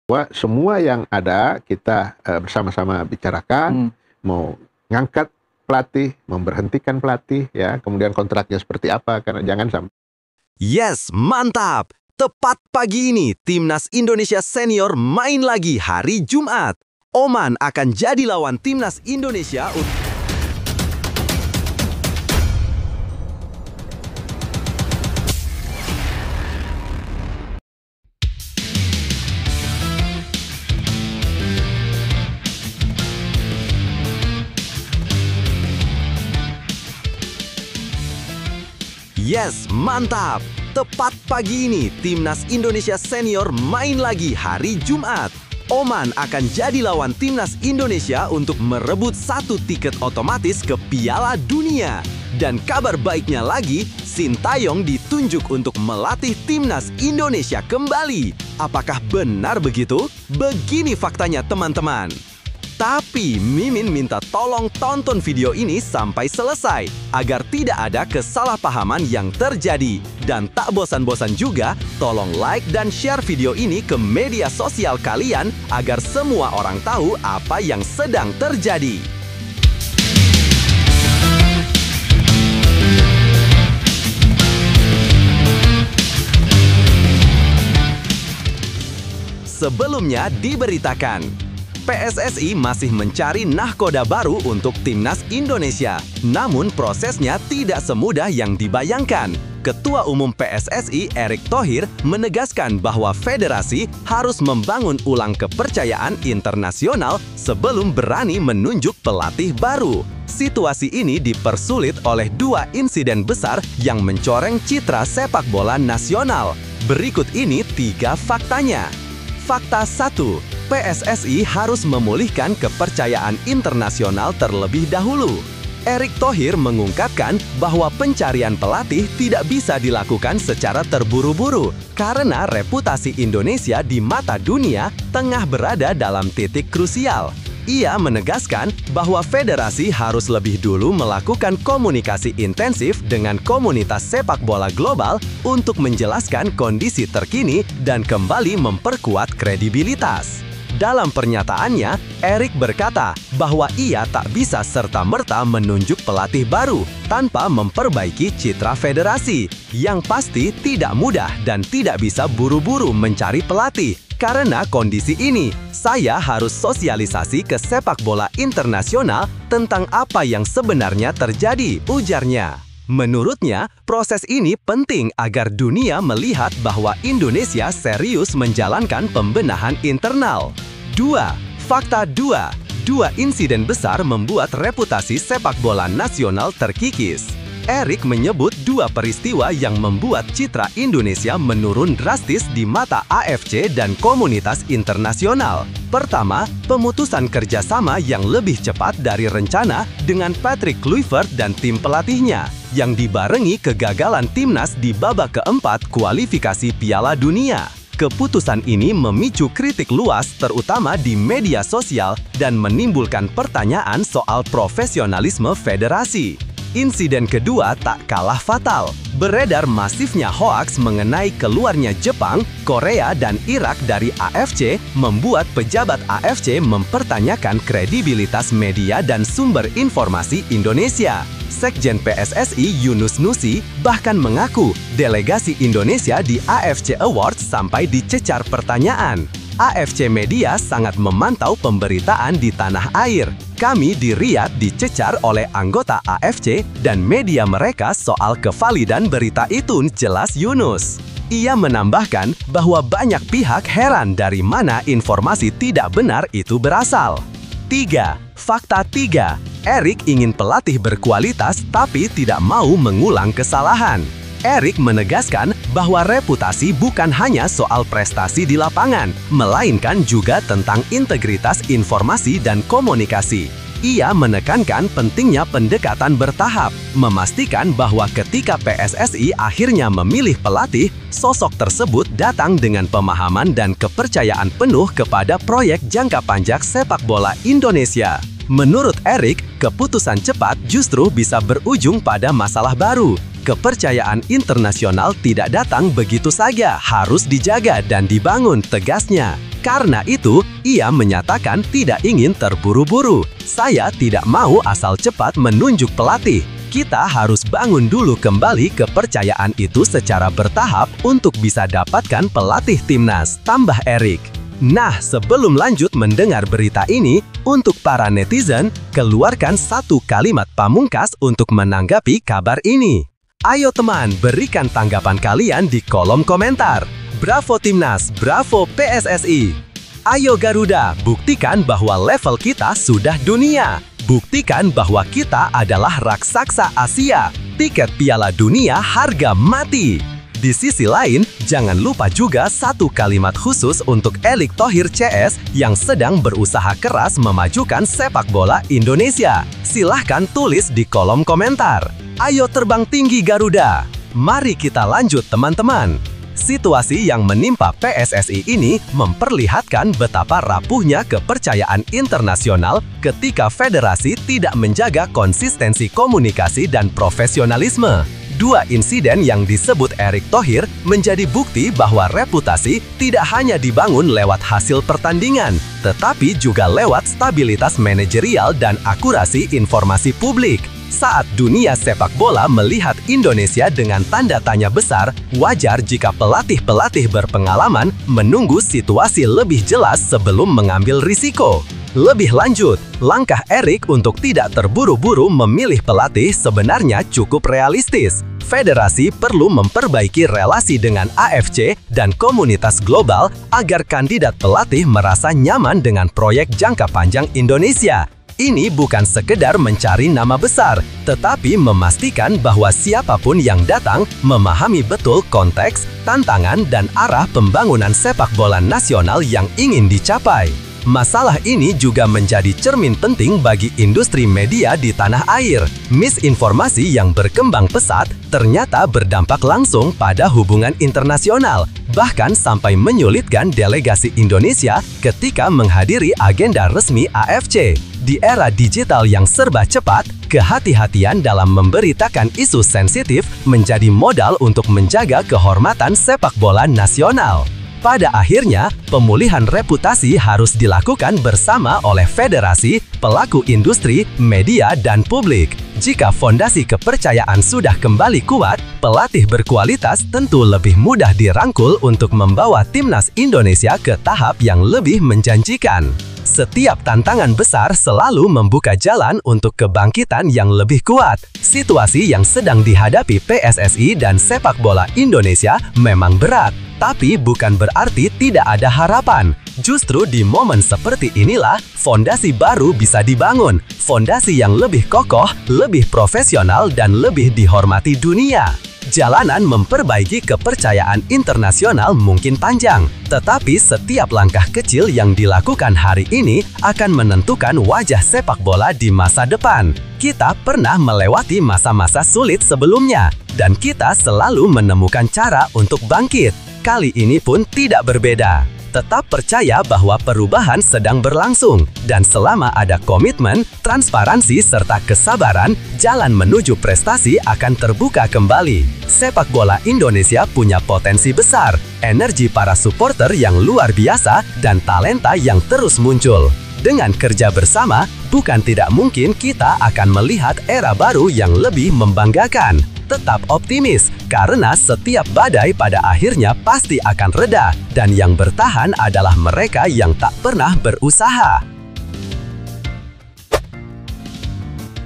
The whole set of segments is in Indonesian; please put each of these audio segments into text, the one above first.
Bahwa semua yang ada kita bersama-sama bicarakan, mau ngangkat pelatih, memberhentikan pelatih, ya, kemudian kontraknya seperti apa, karena jangan sampai. Yes, mantap! Tepat pagi ini, Timnas Indonesia Senior main lagi hari Jumat. Oman akan jadi lawan Timnas Indonesia untuk... Yes, mantap! Tepat pagi ini, Timnas Indonesia Senior main lagi hari Jumat. Oman akan jadi lawan Timnas Indonesia untuk merebut 1 tiket otomatis ke Piala Dunia. Dan kabar baiknya lagi, Sintayong ditunjuk untuk melatih Timnas Indonesia kembali. Apakah benar begitu? Begini faktanya, teman-teman. Tapi Mimin minta tolong tonton video ini sampai selesai agar tidak ada kesalahpahaman yang terjadi. Dan tak bosan-bosan juga, tolong like dan share video ini ke media sosial kalian agar semua orang tahu apa yang sedang terjadi. Sebelumnya diberitakan, PSSI masih mencari nahkoda baru untuk Timnas Indonesia. Namun prosesnya tidak semudah yang dibayangkan. Ketua Umum PSSI Erick Thohir menegaskan bahwa federasi harus membangun ulang kepercayaan internasional sebelum berani menunjuk pelatih baru. Situasi ini dipersulit oleh 2 insiden besar yang mencoreng citra sepak bola nasional. Berikut ini 3 faktanya. Fakta 1. PSSI harus memulihkan kepercayaan internasional terlebih dahulu. Erick Thohir mengungkapkan bahwa pencarian pelatih tidak bisa dilakukan secara terburu-buru karena reputasi Indonesia di mata dunia tengah berada dalam titik krusial. Ia menegaskan bahwa federasi harus lebih dulu melakukan komunikasi intensif dengan komunitas sepak bola global untuk menjelaskan kondisi terkini dan kembali memperkuat kredibilitas. Dalam pernyataannya, Erick berkata bahwa ia tak bisa serta-merta menunjuk pelatih baru tanpa memperbaiki citra federasi. Yang pasti tidak mudah dan tidak bisa buru-buru mencari pelatih. Karena kondisi ini, saya harus sosialisasi ke sepak bola internasional tentang apa yang sebenarnya terjadi, ujarnya. Menurutnya, proses ini penting agar dunia melihat bahwa Indonesia serius menjalankan pembenahan internal. 2. Fakta 2. 2 insiden besar membuat reputasi sepak bola nasional terkikis. Erick menyebut 2 peristiwa yang membuat citra Indonesia menurun drastis di mata AFC dan komunitas internasional. Pertama, pemutusan kerjasama yang lebih cepat dari rencana dengan Patrick Kluivert dan tim pelatihnya, yang dibarengi kegagalan timnas di babak keempat kualifikasi Piala Dunia. Keputusan ini memicu kritik luas terutama di media sosial dan menimbulkan pertanyaan soal profesionalisme federasi. Insiden kedua tak kalah fatal. Beredar masifnya hoaks mengenai keluarnya Jepang, Korea, dan Irak dari AFC membuat pejabat AFC mempertanyakan kredibilitas media dan sumber informasi Indonesia. Sekjen PSSI Yunus Nusi bahkan mengaku delegasi Indonesia di AFC Awards sampai dicecar pertanyaan. AFC Media sangat memantau pemberitaan di tanah air. Kami di Riyadh dicecar oleh anggota AFC dan media mereka soal kevalidan berita itu, jelas Yunus. Ia menambahkan bahwa banyak pihak heran dari mana informasi tidak benar itu berasal. 3. Fakta 3. Erick ingin pelatih berkualitas tapi tidak mau mengulang kesalahan. Erick menegaskan bahwa reputasi bukan hanya soal prestasi di lapangan, melainkan juga tentang integritas informasi dan komunikasi. Ia menekankan pentingnya pendekatan bertahap, memastikan bahwa ketika PSSI akhirnya memilih pelatih, sosok tersebut datang dengan pemahaman dan kepercayaan penuh kepada proyek jangka panjang sepak bola Indonesia. Menurut Erick, keputusan cepat justru bisa berujung pada masalah baru. kepercayaan internasional tidak datang begitu saja, harus dijaga dan dibangun, tegasnya. Karena itu, ia menyatakan tidak ingin terburu-buru. Saya tidak mau asal cepat menunjuk pelatih. Kita harus bangun dulu kembali kepercayaan itu secara bertahap untuk bisa dapatkan pelatih timnas, tambah Erik. Nah, sebelum lanjut mendengar berita ini, untuk para netizen, keluarkan satu kalimat pamungkas untuk menanggapi kabar ini. Ayo teman, berikan tanggapan kalian di kolom komentar. Bravo Timnas, bravo PSSI. Ayo Garuda, buktikan bahwa level kita sudah dunia. Buktikan bahwa kita adalah raksasa Asia. Tiket Piala Dunia harga mati. Di sisi lain, jangan lupa juga satu kalimat khusus untuk Erick Thohir CS yang sedang berusaha keras memajukan sepak bola Indonesia. Silahkan tulis di kolom komentar. Ayo terbang tinggi Garuda. Mari kita lanjut teman-teman. Situasi yang menimpa PSSI ini memperlihatkan betapa rapuhnya kepercayaan internasional ketika federasi tidak menjaga konsistensi komunikasi dan profesionalisme. Dua insiden yang disebut Erick Thohir menjadi bukti bahwa reputasi tidak hanya dibangun lewat hasil pertandingan, tetapi juga lewat stabilitas manajerial dan akurasi informasi publik. Saat dunia sepak bola melihat Indonesia dengan tanda tanya besar, wajar jika pelatih-pelatih berpengalaman menunggu situasi lebih jelas sebelum mengambil risiko. Lebih lanjut, langkah Erick untuk tidak terburu-buru memilih pelatih sebenarnya cukup realistis. Federasi perlu memperbaiki relasi dengan AFC dan komunitas global agar kandidat pelatih merasa nyaman dengan proyek jangka panjang Indonesia. Ini bukan sekedar mencari nama besar, tetapi memastikan bahwa siapapun yang datang memahami betul konteks, tantangan, dan arah pembangunan sepak bola nasional yang ingin dicapai. Masalah ini juga menjadi cermin penting bagi industri media di tanah air. Misinformasi yang berkembang pesat ternyata berdampak langsung pada hubungan internasional, bahkan sampai menyulitkan delegasi Indonesia ketika menghadiri agenda resmi AFC. Di era digital yang serba cepat, kehati-hatian dalam memberitakan isu sensitif menjadi modal untuk menjaga kehormatan sepak bola nasional. Pada akhirnya, pemulihan reputasi harus dilakukan bersama oleh federasi, pelaku industri, media, dan publik. Jika fondasi kepercayaan sudah kembali kuat, pelatih berkualitas tentu lebih mudah dirangkul untuk membawa timnas Indonesia ke tahap yang lebih menjanjikan. Setiap tantangan besar selalu membuka jalan untuk kebangkitan yang lebih kuat. Situasi yang sedang dihadapi PSSI dan sepak bola Indonesia memang berat, tapi bukan berarti tidak ada harapan. Justru di momen seperti inilah fondasi baru bisa dibangun. Fondasi yang lebih kokoh, lebih profesional, dan lebih dihormati dunia. Jalanan memperbaiki kepercayaan internasional mungkin panjang, tetapi setiap langkah kecil yang dilakukan hari ini akan menentukan wajah sepak bola di masa depan. Kita pernah melewati masa-masa sulit sebelumnya, dan kita selalu menemukan cara untuk bangkit. Kali ini pun tidak berbeda. Tetap percaya bahwa perubahan sedang berlangsung, dan selama ada komitmen, transparansi, serta kesabaran, jalan menuju prestasi akan terbuka kembali. Sepak bola Indonesia punya potensi besar, energi para supporter yang luar biasa, dan talenta yang terus muncul. Dengan kerja bersama, bukan tidak mungkin kita akan melihat era baru yang lebih membanggakan. Tetap optimis, karena setiap badai pada akhirnya pasti akan reda, dan yang bertahan adalah mereka yang tak pernah berusaha.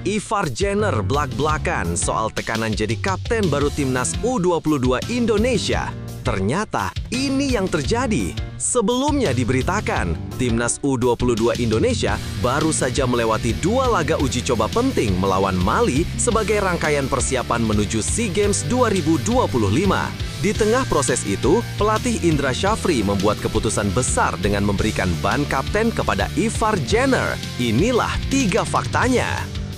Ivar Jenner belak-belakan soal tekanan jadi kapten baru timnas U22 Indonesia. Ternyata ini yang terjadi. Sebelumnya diberitakan, timnas U22 Indonesia baru saja melewati 2 laga uji coba penting melawan Mali sebagai rangkaian persiapan menuju SEA Games 2025. Di tengah proses itu, pelatih Indra Syafri membuat keputusan besar dengan memberikan ban kapten kepada Ivar Jenner. Inilah 3 faktanya.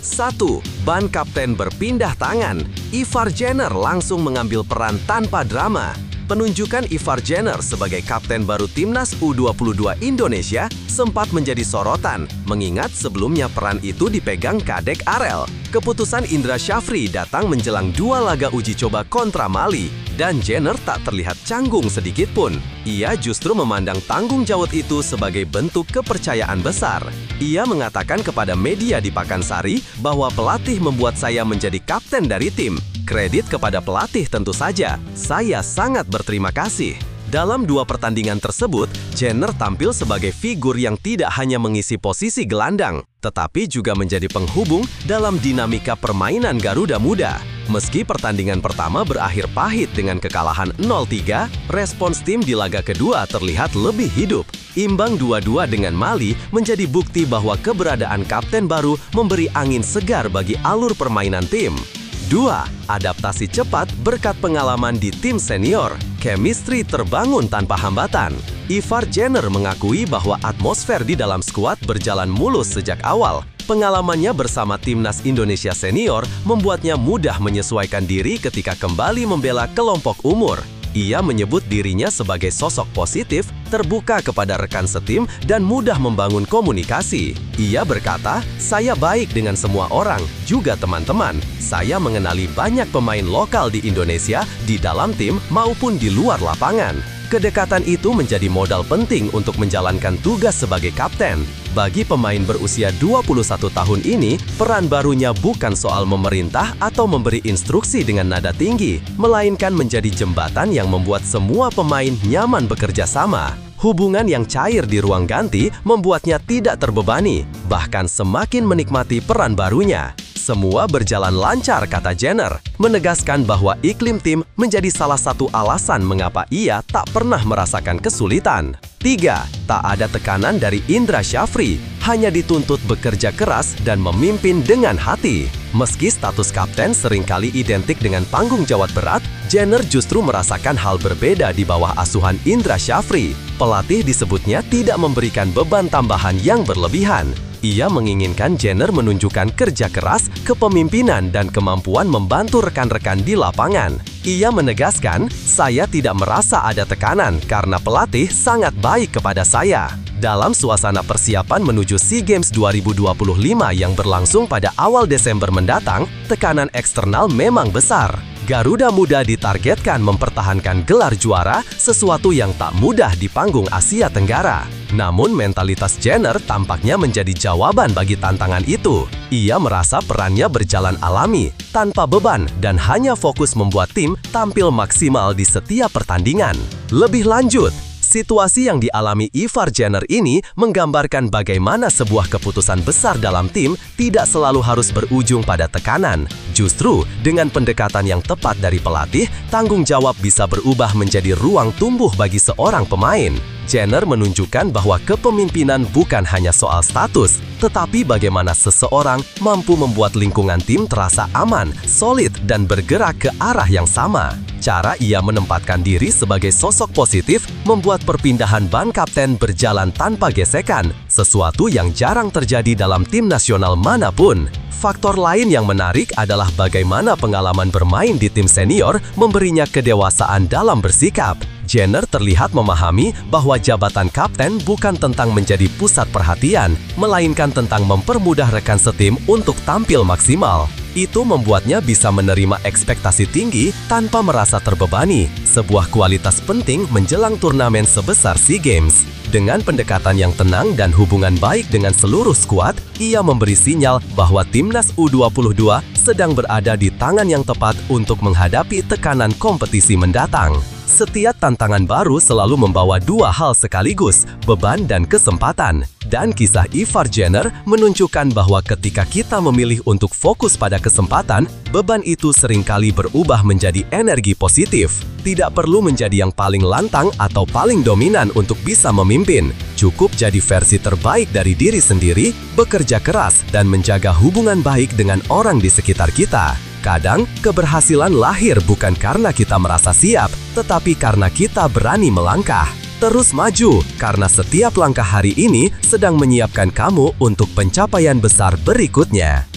1. Ban kapten berpindah tangan. Ivar Jenner langsung mengambil peran tanpa drama. Penunjukan Ivar Jenner sebagai kapten baru Timnas U22 Indonesia sempat menjadi sorotan, mengingat sebelumnya peran itu dipegang Kadek Arel. Keputusan Indra Syafri datang menjelang 2 laga uji coba kontra Mali, dan Jenner tak terlihat canggung sedikit pun. Ia justru memandang tanggung jawab itu sebagai bentuk kepercayaan besar. Ia mengatakan kepada media di Pakansari bahwa pelatih membuat saya menjadi kapten dari tim. Kredit kepada pelatih tentu saja, saya sangat berterima kasih. Dalam 2 pertandingan tersebut, Jenner tampil sebagai figur yang tidak hanya mengisi posisi gelandang, tetapi juga menjadi penghubung dalam dinamika permainan Garuda Muda. Meski pertandingan pertama berakhir pahit dengan kekalahan 0-3, respons tim di laga kedua terlihat lebih hidup. Imbang 2-2 dengan Mali menjadi bukti bahwa keberadaan kapten baru memberi angin segar bagi alur permainan tim. 2. Adaptasi cepat berkat pengalaman di tim senior. Chemistry terbangun tanpa hambatan. Ivar Jenner mengakui bahwa atmosfer di dalam skuad berjalan mulus sejak awal. Pengalamannya bersama Timnas Indonesia Senior membuatnya mudah menyesuaikan diri ketika kembali membela kelompok umur. Ia menyebut dirinya sebagai sosok positif, terbuka kepada rekan setim, dan mudah membangun komunikasi. Ia berkata, "Saya baik dengan semua orang, juga teman-teman. Saya mengenali banyak pemain lokal di Indonesia, di dalam tim maupun di luar lapangan." Kedekatan itu menjadi modal penting untuk menjalankan tugas sebagai kapten. Bagi pemain berusia 21 tahun ini, peran barunya bukan soal memerintah atau memberi instruksi dengan nada tinggi, melainkan menjadi jembatan yang membuat semua pemain nyaman bekerja sama. Hubungan yang cair di ruang ganti membuatnya tidak terbebani, bahkan semakin menikmati peran barunya. Semua berjalan lancar, kata Jenner, menegaskan bahwa iklim tim menjadi salah satu alasan mengapa ia tak pernah merasakan kesulitan. 3. Tak ada tekanan dari Indra Syafri, hanya dituntut bekerja keras dan memimpin dengan hati. Meski status kapten seringkali identik dengan tanggung jawab berat, Jenner justru merasakan hal berbeda di bawah asuhan Indra Syafri. Pelatih disebutnya tidak memberikan beban tambahan yang berlebihan. Ia menginginkan Jenner menunjukkan kerja keras, kepemimpinan, dan kemampuan membantu rekan-rekan di lapangan. Ia menegaskan, "Saya tidak merasa ada tekanan karena pelatih sangat baik kepada saya." Dalam suasana persiapan menuju SEA Games 2025 yang berlangsung pada awal Desember mendatang, tekanan eksternal memang besar. Garuda Muda ditargetkan mempertahankan gelar juara, sesuatu yang tak mudah di panggung Asia Tenggara. Namun mentalitas Jenner tampaknya menjadi jawaban bagi tantangan itu. Ia merasa perannya berjalan alami, tanpa beban, dan hanya fokus membuat tim tampil maksimal di setiap pertandingan. Lebih lanjut, situasi yang dialami Ivar Jenner ini menggambarkan bagaimana sebuah keputusan besar dalam tim tidak selalu harus berujung pada tekanan. Justru, dengan pendekatan yang tepat dari pelatih, tanggung jawab bisa berubah menjadi ruang tumbuh bagi seorang pemain. Jenner menunjukkan bahwa kepemimpinan bukan hanya soal status, tetapi bagaimana seseorang mampu membuat lingkungan tim terasa aman, solid, dan bergerak ke arah yang sama. Cara ia menempatkan diri sebagai sosok positif membuat perpindahan ban kapten berjalan tanpa gesekan, sesuatu yang jarang terjadi dalam tim nasional manapun. Faktor lain yang menarik adalah bagaimana pengalaman bermain di tim senior memberinya kedewasaan dalam bersikap. Jenner terlihat memahami bahwa jabatan kapten bukan tentang menjadi pusat perhatian, melainkan tentang mempermudah rekan setim untuk tampil maksimal. Itu membuatnya bisa menerima ekspektasi tinggi tanpa merasa terbebani, sebuah kualitas penting menjelang turnamen sebesar SEA Games. Dengan pendekatan yang tenang dan hubungan baik dengan seluruh skuad, ia memberi sinyal bahwa Timnas U22 sedang berada di tangan yang tepat untuk menghadapi tekanan kompetisi mendatang. Setiap tantangan baru selalu membawa dua hal sekaligus, beban dan kesempatan. Dan kisah Ivar Jenner menunjukkan bahwa ketika kita memilih untuk fokus pada kesempatan, beban itu seringkali berubah menjadi energi positif. Tidak perlu menjadi yang paling lantang atau paling dominan untuk bisa memimpin. Cukup jadi versi terbaik dari diri sendiri, bekerja keras, dan menjaga hubungan baik dengan orang di sekitar kita. Kadang, keberhasilan lahir bukan karena kita merasa siap, tetapi karena kita berani melangkah. Terus maju, karena setiap langkah hari ini sedang menyiapkan kamu untuk pencapaian besar berikutnya.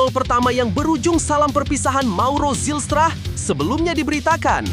gol pertama yang berujung salam perpisahan Mauro Zylstra sebelumnya diberitakan.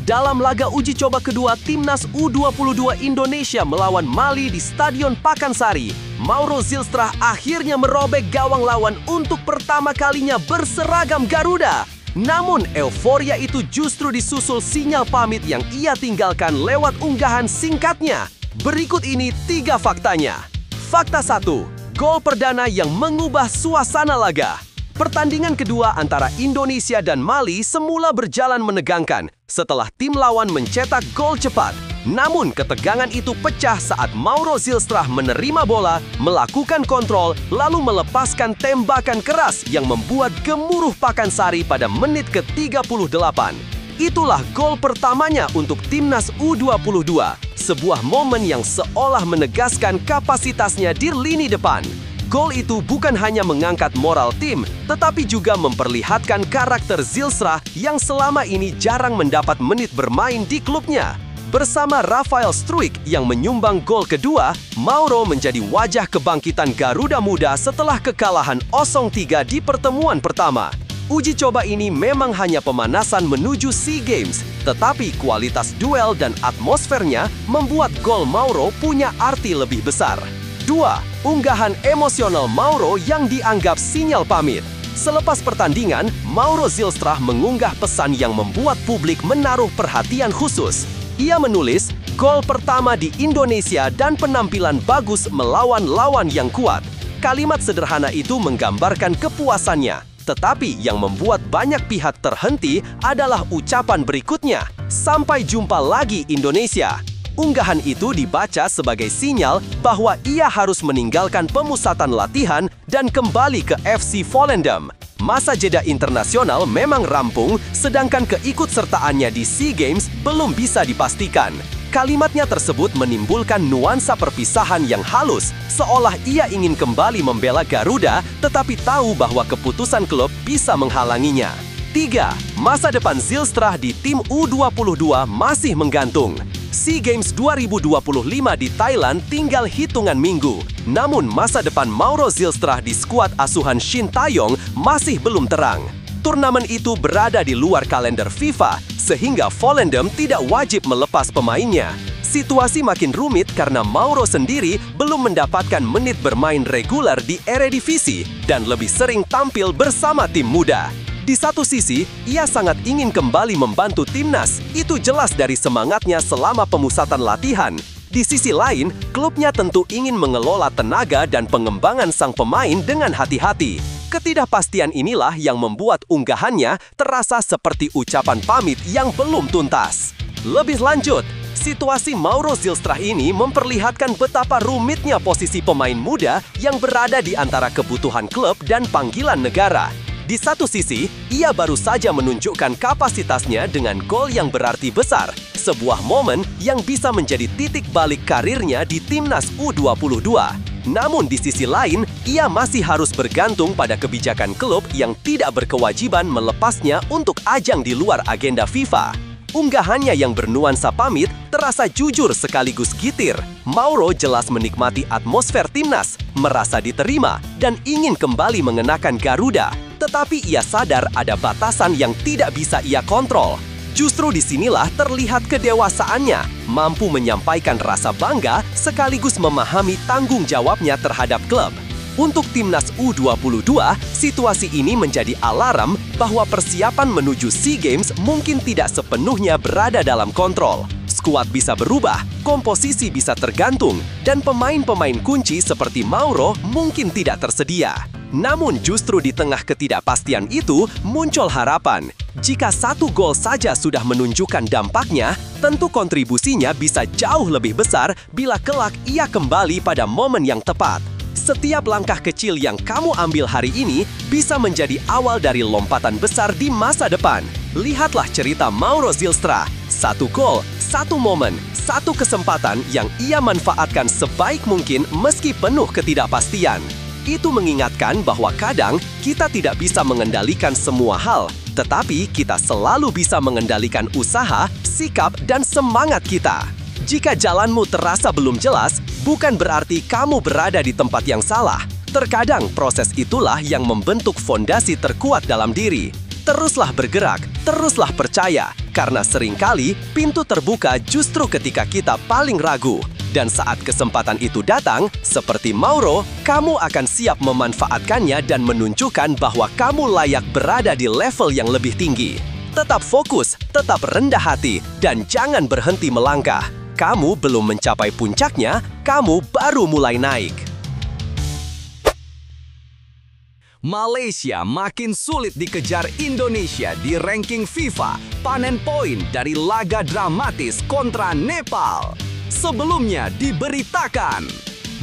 Dalam laga uji coba kedua Timnas U22 Indonesia melawan Mali di Stadion Pakansari, Mauro Zylstra akhirnya merobek gawang lawan untuk pertama kalinya berseragam Garuda. Namun euforia itu justru disusul sinyal pamit yang ia tinggalkan lewat unggahan singkatnya. Berikut ini 3 faktanya. Fakta 1, gol perdana yang mengubah suasana laga. Pertandingan kedua antara Indonesia dan Mali semula berjalan menegangkan setelah tim lawan mencetak gol cepat. Namun ketegangan itu pecah saat Mauro Zylstra menerima bola, melakukan kontrol, lalu melepaskan tembakan keras yang membuat gemuruh Pakansari pada menit ke-38. Itulah gol pertamanya untuk Timnas U22, sebuah momen yang seolah menegaskan kapasitasnya di lini depan. Gol itu bukan hanya mengangkat moral tim, tetapi juga memperlihatkan karakter Zylstra yang selama ini jarang mendapat menit bermain di klubnya. Bersama Rafael Struijk yang menyumbang gol kedua, Mauro menjadi wajah kebangkitan Garuda Muda setelah kekalahan 0-3 di pertemuan pertama. Uji coba ini memang hanya pemanasan menuju SEA Games, tetapi kualitas duel dan atmosfernya membuat gol Mauro punya arti lebih besar. 2. Unggahan emosional Mauro yang dianggap sinyal pamit. Selepas pertandingan, Mauro Zylstra mengunggah pesan yang membuat publik menaruh perhatian khusus. Ia menulis, gol pertama di Indonesia dan penampilan bagus melawan lawan yang kuat. Kalimat sederhana itu menggambarkan kepuasannya. Tetapi yang membuat banyak pihak terhenti adalah ucapan berikutnya, "Sampai jumpa lagi Indonesia." Unggahan itu dibaca sebagai sinyal bahwa ia harus meninggalkan pemusatan latihan dan kembali ke FC Volendam. Masa jeda internasional memang rampung, sedangkan keikutsertaannya di SEA Games belum bisa dipastikan. Kalimatnya tersebut menimbulkan nuansa perpisahan yang halus, seolah ia ingin kembali membela Garuda, tetapi tahu bahwa keputusan klub bisa menghalanginya. 3. Masa depan Zylstra di tim U22 masih menggantung. SEA Games 2025 di Thailand tinggal hitungan minggu. Namun masa depan Mauro Zylstra di skuad asuhan Shin Taeyong masih belum terang. Turnamen itu berada di luar kalender FIFA, sehingga Volendam tidak wajib melepas pemainnya. Situasi makin rumit karena Mauro sendiri belum mendapatkan menit bermain reguler di Eredivisie dan lebih sering tampil bersama tim muda. Di satu sisi, ia sangat ingin kembali membantu timnas. Itu jelas dari semangatnya selama pemusatan latihan. Di sisi lain, klubnya tentu ingin mengelola tenaga dan pengembangan sang pemain dengan hati-hati. Ketidakpastian inilah yang membuat unggahannya terasa seperti ucapan pamit yang belum tuntas. Lebih lanjut, situasi Mauro Zylstra ini memperlihatkan betapa rumitnya posisi pemain muda yang berada di antara kebutuhan klub dan panggilan negara. Di satu sisi, ia baru saja menunjukkan kapasitasnya dengan gol yang berarti besar, sebuah momen yang bisa menjadi titik balik karirnya di Timnas U22. Namun di sisi lain, ia masih harus bergantung pada kebijakan klub yang tidak berkewajiban melepasnya untuk ajang di luar agenda FIFA. Unggahannya yang bernuansa pamit terasa jujur sekaligus gitir. Mauro jelas menikmati atmosfer timnas, merasa diterima, dan ingin kembali mengenakan Garuda. Tetapi ia sadar ada batasan yang tidak bisa ia kontrol. Justru disinilah terlihat kedewasaannya, mampu menyampaikan rasa bangga sekaligus memahami tanggung jawabnya terhadap klub. Untuk Timnas U22, situasi ini menjadi alarm bahwa persiapan menuju SEA Games mungkin tidak sepenuhnya berada dalam kontrol. Skuad bisa berubah, komposisi bisa tergantung, dan pemain-pemain kunci seperti Mauro mungkin tidak tersedia. Namun justru di tengah ketidakpastian itu muncul harapan. Jika satu gol saja sudah menunjukkan dampaknya, tentu kontribusinya bisa jauh lebih besar bila kelak ia kembali pada momen yang tepat. Setiap langkah kecil yang kamu ambil hari ini bisa menjadi awal dari lompatan besar di masa depan. Lihatlah cerita Mauro Zylstra. Satu gol, satu momen, satu kesempatan yang ia manfaatkan sebaik mungkin meski penuh ketidakpastian. Itu mengingatkan bahwa kadang kita tidak bisa mengendalikan semua hal, tetapi kita selalu bisa mengendalikan usaha, sikap, dan semangat kita. Jika jalanmu terasa belum jelas, bukan berarti kamu berada di tempat yang salah, Terkadang proses itulah yang membentuk fondasi terkuat dalam diri. Teruslah bergerak, teruslah percaya, karena seringkali pintu terbuka justru ketika kita paling ragu. Dan saat kesempatan itu datang, seperti Mauro, kamu akan siap memanfaatkannya dan menunjukkan bahwa kamu layak berada di level yang lebih tinggi. Tetap fokus, tetap rendah hati, dan jangan berhenti melangkah. Kamu belum mencapai puncaknya, kamu baru mulai naik. Malaysia makin sulit dikejar Indonesia di ranking FIFA, panen poin dari laga dramatis kontra Nepal. Sebelumnya diberitakan,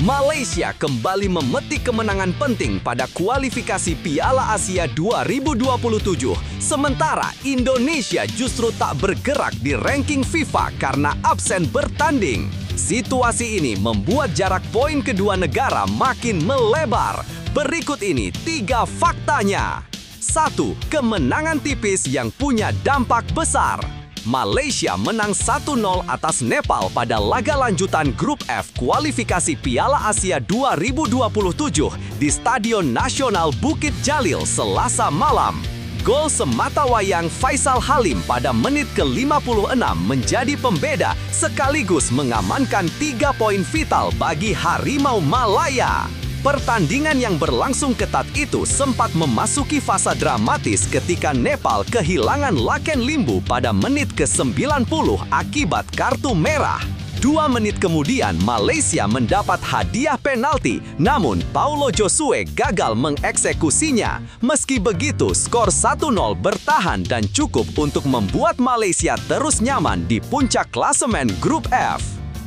Malaysia kembali memetik kemenangan penting pada kualifikasi Piala Asia 2027, sementara Indonesia justru tak bergerak di ranking FIFA karena absen bertanding. Situasi ini membuat jarak poin kedua negara makin melebar. Berikut ini 3 faktanya. 1. Kemenangan tipis yang punya dampak besar. Malaysia menang 1-0 atas Nepal pada laga lanjutan Grup F kualifikasi Piala Asia 2027 di Stadion Nasional Bukit Jalil Selasa malam. Gol sematawayang Faisal Halim pada menit ke-56 menjadi pembeda sekaligus mengamankan 3 poin vital bagi Harimau Malaya. Pertandingan yang berlangsung ketat itu sempat memasuki fase dramatis ketika Nepal kehilangan Laken Limbu pada menit ke-90 akibat kartu merah. 2 menit kemudian Malaysia mendapat hadiah penalti, namun Paulo Josue gagal mengeksekusinya. Meski begitu, skor 1-0 bertahan dan cukup untuk membuat Malaysia terus nyaman di puncak klasemen Grup F.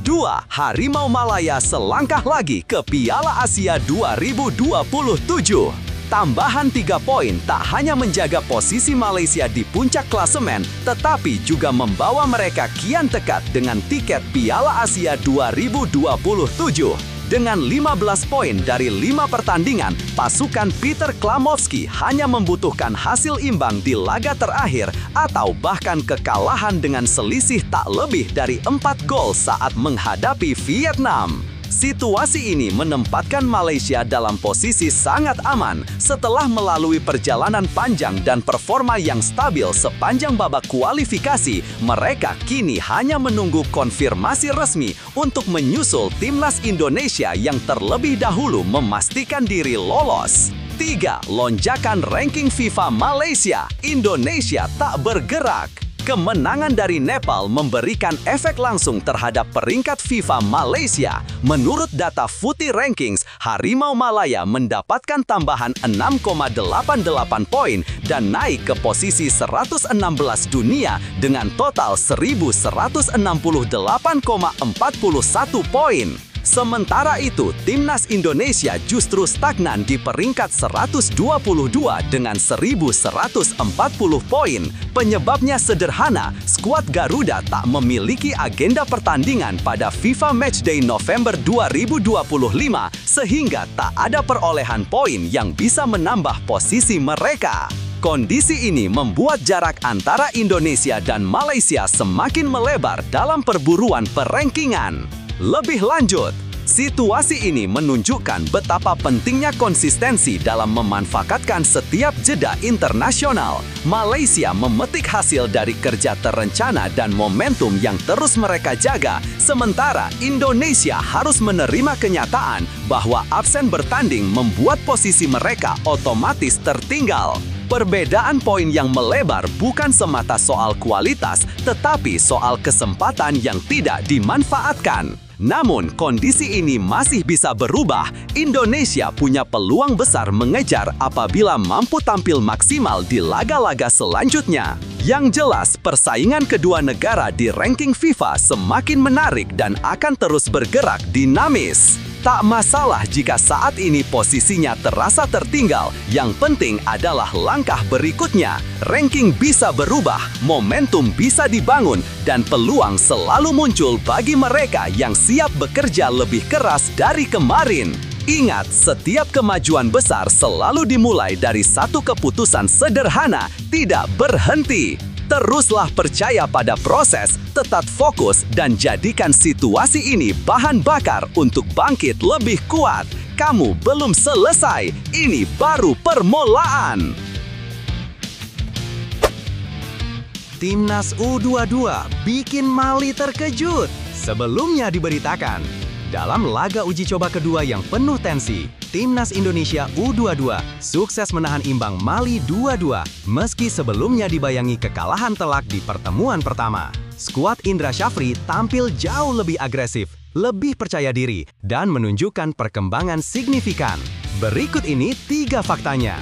2. Harimau Malaya selangkah lagi ke Piala Asia 2027. Tambahan 3 poin tak hanya menjaga posisi Malaysia di puncak klasemen, tetapi juga membawa mereka kian dekat dengan tiket Piala Asia 2027. Dengan 15 poin dari 5 pertandingan, pasukan Peter Klamovski hanya membutuhkan hasil imbang di laga terakhir atau bahkan kekalahan dengan selisih tak lebih dari 4 gol saat menghadapi Vietnam. Situasi ini menempatkan Malaysia dalam posisi sangat aman setelah melalui perjalanan panjang dan performa yang stabil sepanjang babak kualifikasi. Mereka kini hanya menunggu konfirmasi resmi untuk menyusul timnas Indonesia yang terlebih dahulu memastikan diri lolos. 3. Lonjakan ranking FIFA Malaysia, Indonesia tak bergerak. Kemenangan dari Nepal memberikan efek langsung terhadap peringkat FIFA Malaysia. Menurut data Footy Rankings, Harimau Malaya mendapatkan tambahan 6,88 poin dan naik ke posisi 116 dunia dengan total 1.168,41 poin. Sementara itu, timnas Indonesia justru stagnan di peringkat 122 dengan 1.140 poin. Penyebabnya sederhana, skuad Garuda tak memiliki agenda pertandingan pada FIFA Matchday November 2025 sehingga tak ada perolehan poin yang bisa menambah posisi mereka. Kondisi ini membuat jarak antara Indonesia dan Malaysia semakin melebar dalam perburuan perankingan. Lebih lanjut, situasi ini menunjukkan betapa pentingnya konsistensi dalam memanfaatkan setiap jeda internasional. Malaysia memetik hasil dari kerja terencana dan momentum yang terus mereka jaga, sementara Indonesia harus menerima kenyataan bahwa absen bertanding membuat posisi mereka otomatis tertinggal. Perbedaan poin yang melebar bukan semata soal kualitas, tetapi soal kesempatan yang tidak dimanfaatkan. Namun, kondisi ini masih bisa berubah. Indonesia punya peluang besar mengejar apabila mampu tampil maksimal di laga-laga selanjutnya. Yang jelas, persaingan kedua negara di ranking FIFA semakin menarik dan akan terus bergerak dinamis. Tak masalah jika saat ini posisinya terasa tertinggal, yang penting adalah langkah berikutnya. Ranking bisa berubah, momentum bisa dibangun, dan peluang selalu muncul bagi mereka yang siap bekerja lebih keras dari kemarin. Ingat, setiap kemajuan besar selalu dimulai dari satu keputusan sederhana, tidak berhenti. Teruslah percaya pada proses, tetap fokus, dan jadikan situasi ini bahan bakar untuk bangkit lebih kuat. kamu belum selesai. Ini baru permulaan. Timnas U22 bikin Mali terkejut. Sebelumnya diberitakan, dalam laga uji coba kedua yang penuh tensi, Timnas Indonesia U22 sukses menahan imbang Mali 2-2 meski sebelumnya dibayangi kekalahan telak di pertemuan pertama. Skuad Indra Syafri tampil jauh lebih agresif, lebih percaya diri, dan menunjukkan perkembangan signifikan. Berikut ini 3 faktanya.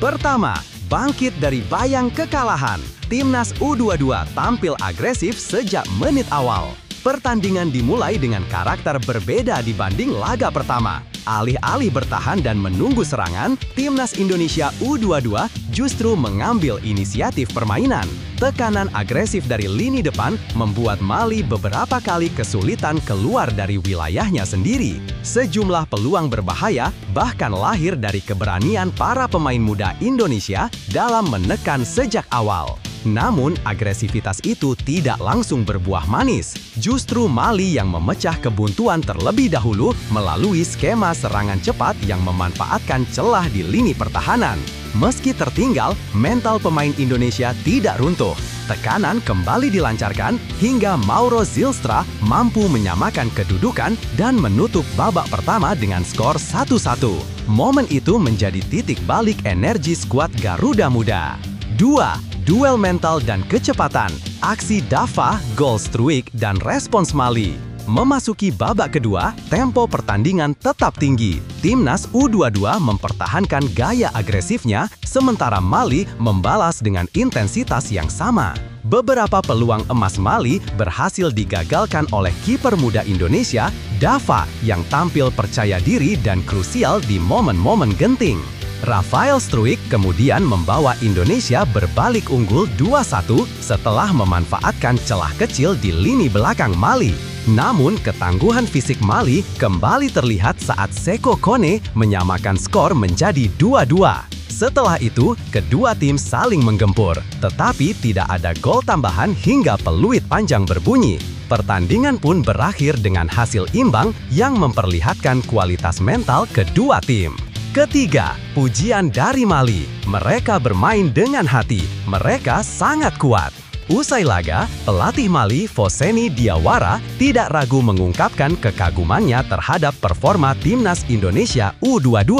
Pertama, bangkit dari bayang kekalahan. Timnas U22 tampil agresif sejak menit awal. Pertandingan dimulai dengan karakter berbeda dibanding laga pertama. Alih-alih bertahan dan menunggu serangan, Timnas Indonesia U22 justru mengambil inisiatif permainan. Tekanan agresif dari lini depan membuat Mali beberapa kali kesulitan keluar dari wilayahnya sendiri. Sejumlah peluang berbahaya bahkan lahir dari keberanian para pemain muda Indonesia dalam menekan sejak awal. Namun, agresivitas itu tidak langsung berbuah manis. Justru Mali yang memecah kebuntuan terlebih dahulu melalui skema serangan cepat yang memanfaatkan celah di lini pertahanan. Meski tertinggal, mental pemain Indonesia tidak runtuh. Tekanan kembali dilancarkan hingga Mauro Zylstra mampu menyamakan kedudukan dan menutup babak pertama dengan skor 1-1. Momen itu menjadi titik balik energi skuad Garuda Muda. 2. Duel mental dan kecepatan. Aksi Dafa, gol Struik, dan respons Mali. Memasuki babak kedua, tempo pertandingan tetap tinggi. Timnas U22 mempertahankan gaya agresifnya, sementara Mali membalas dengan intensitas yang sama. Beberapa peluang emas Mali berhasil digagalkan oleh kiper muda Indonesia, Dafa, yang tampil percaya diri dan krusial di momen-momen genting. Rafael Struik kemudian membawa Indonesia berbalik unggul 2-1 setelah memanfaatkan celah kecil di lini belakang Mali. Namun, ketangguhan fisik Mali kembali terlihat saat Seko Kone menyamakan skor menjadi 2-2. Setelah itu, kedua tim saling menggempur, tetapi tidak ada gol tambahan hingga peluit panjang berbunyi. Pertandingan pun berakhir dengan hasil imbang yang memperlihatkan kualitas mental kedua tim. Ketiga, pujian dari Mali. Mereka bermain dengan hati. Mereka sangat kuat. Usai laga, pelatih Mali, Fosseni Diawara, tidak ragu mengungkapkan kekagumannya terhadap performa Timnas Indonesia U22.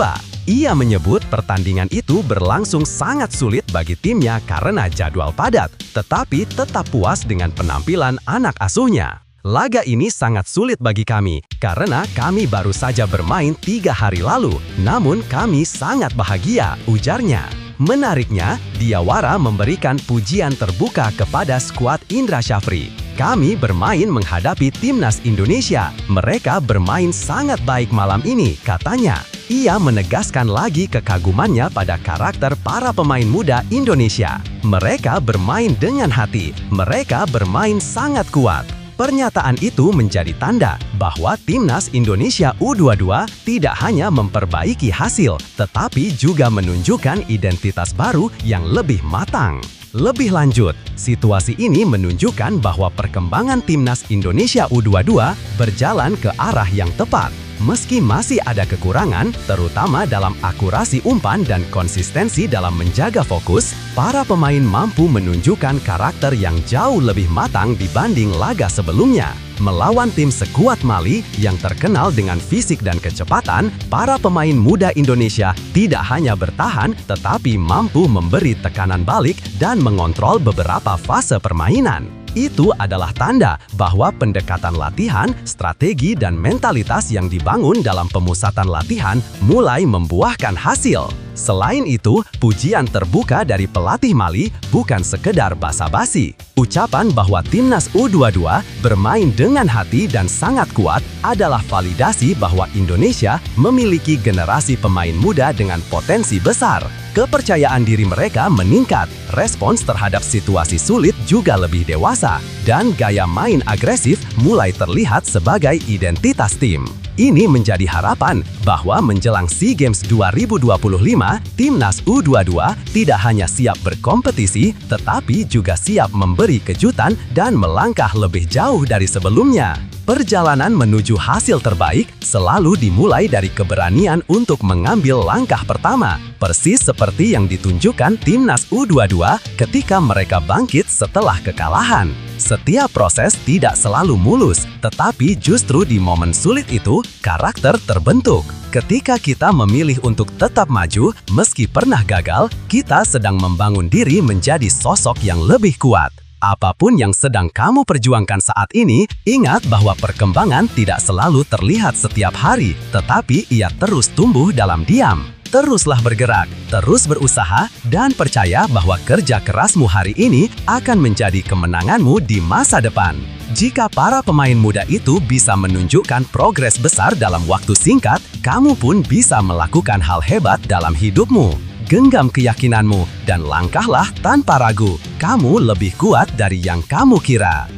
Ia menyebut pertandingan itu berlangsung sangat sulit bagi timnya karena jadwal padat, tetapi tetap puas dengan penampilan anak asuhnya. Laga ini sangat sulit bagi kami, karena kami baru saja bermain 3 hari lalu, namun kami sangat bahagia, ujarnya. Menariknya, Diawara memberikan pujian terbuka kepada skuad Indra Syafri. Kami bermain menghadapi Timnas Indonesia. Mereka bermain sangat baik malam ini, katanya. Ia menegaskan lagi kekagumannya pada karakter para pemain muda Indonesia. Mereka bermain dengan hati. Mereka bermain sangat kuat. Pernyataan itu menjadi tanda bahwa Timnas Indonesia U22 tidak hanya memperbaiki hasil, tetapi juga menunjukkan identitas baru yang lebih matang. Lebih lanjut, situasi ini menunjukkan bahwa perkembangan Timnas Indonesia U22 berjalan ke arah yang tepat. Meski masih ada kekurangan, terutama dalam akurasi umpan dan konsistensi dalam menjaga fokus, para pemain mampu menunjukkan karakter yang jauh lebih matang dibanding laga sebelumnya. Melawan tim sekuat Mali yang terkenal dengan fisik dan kecepatan, para pemain muda Indonesia tidak hanya bertahan, tetapi mampu memberi tekanan balik dan mengontrol beberapa fase permainan. Itu adalah tanda bahwa pendekatan latihan, strategi, dan mentalitas yang dibangun dalam pemusatan latihan mulai membuahkan hasil. Selain itu, pujian terbuka dari pelatih Mali bukan sekedar basa-basi. Ucapan bahwa Timnas U22 bermain dengan hati dan sangat kuat adalah validasi bahwa Indonesia memiliki generasi pemain muda dengan potensi besar. Kepercayaan diri mereka meningkat, respons terhadap situasi sulit juga lebih dewasa, dan gaya main agresif mulai terlihat sebagai identitas tim. Ini menjadi harapan bahwa menjelang SEA Games 2025, Timnas U22 tidak hanya siap berkompetisi, tetapi juga siap memberi kejutan dan melangkah lebih jauh dari sebelumnya. Perjalanan menuju hasil terbaik selalu dimulai dari keberanian untuk mengambil langkah pertama, persis seperti yang ditunjukkan Timnas U22 ketika mereka bangkit setelah kekalahan. Setiap proses tidak selalu mulus, tetapi justru di momen sulit itu, karakter terbentuk. Ketika kita memilih untuk tetap maju, meski pernah gagal, kita sedang membangun diri menjadi sosok yang lebih kuat. Apapun yang sedang kamu perjuangkan saat ini, ingat bahwa perkembangan tidak selalu terlihat setiap hari, tetapi ia terus tumbuh dalam diam. Teruslah bergerak, terus berusaha, dan percaya bahwa kerja kerasmu hari ini akan menjadi kemenanganmu di masa depan. Jika para pemain muda itu bisa menunjukkan progres besar dalam waktu singkat, kamu pun bisa melakukan hal hebat dalam hidupmu. Genggam keyakinanmu dan langkahlah tanpa ragu. Kamu lebih kuat dari yang kamu kira.